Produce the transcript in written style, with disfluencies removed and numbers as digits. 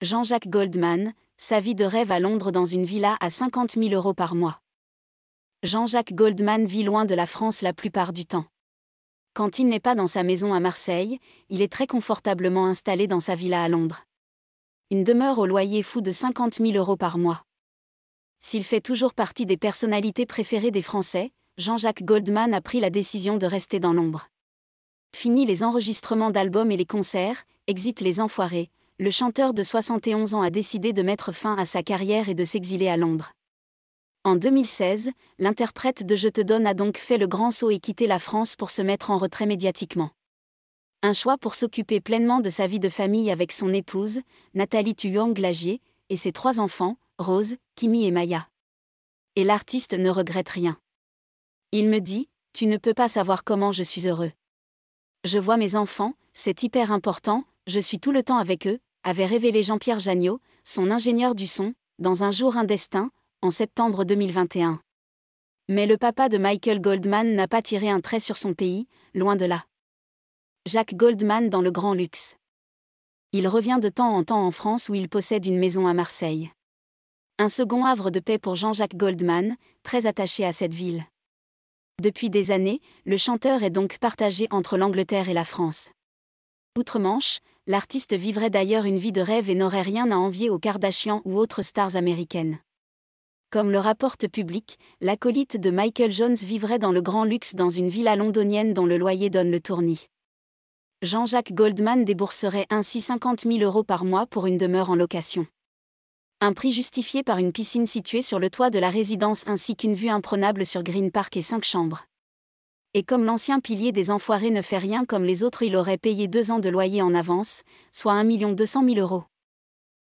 Jean-Jacques Goldman, sa vie de rêve à Londres dans une villa à 50 000 € par mois. Jean-Jacques Goldman vit loin de la France la plupart du temps. Quand il n'est pas dans sa maison à Marseille, il est très confortablement installé dans sa villa à Londres. Une demeure au loyer fou de 50 000 € par mois. S'il fait toujours partie des personnalités préférées des Français, Jean-Jacques Goldman a pris la décision de rester dans l'ombre. Fini les enregistrements d'albums et les concerts, exit les Enfoirés, le chanteur de 71 ans a décidé de mettre fin à sa carrière et de s'exiler à Londres. En 2016, l'interprète de Je te donne a donc fait le grand saut et quitté la France pour se mettre en retrait médiatiquement. Un choix pour s'occuper pleinement de sa vie de famille avec son épouse, Nathalie Thuong-Lagier, et ses 3 enfants, Rose, Kimi et Maya. Et l'artiste ne regrette rien. Il me dit, « Tu ne peux pas savoir comment je suis heureux. Je vois mes enfants, c'est hyper important, je suis tout le temps avec eux », avait révélé Jean-Pierre Jagneau, son ingénieur du son, dans Un jour un destin, en septembre 2021. Mais le papa de Michael Goldman n'a pas tiré un trait sur son pays, loin de là. Jacques Goldman dans le grand luxe. Il revient de temps en temps en France où il possède une maison à Marseille. Un second havre de paix pour Jean-Jacques Goldman, très attaché à cette ville. Depuis des années, le chanteur est donc partagé entre l'Angleterre et la France. Outre-Manche, l'artiste vivrait d'ailleurs une vie de rêve et n'aurait rien à envier aux Kardashian ou autres stars américaines. Comme le rapporte Public, l'acolyte de Michael Jones vivrait dans le grand luxe dans une villa londonienne dont le loyer donne le tournis. Jean-Jacques Goldman débourserait ainsi 50 000 € par mois pour une demeure en location. Un prix justifié par une piscine située sur le toit de la résidence ainsi qu'une vue imprenable sur Green Park et 5 chambres. Et comme l'ancien pilier des Enfoirés ne fait rien comme les autres, il aurait payé 2 ans de loyer en avance, soit 1 200 000 €.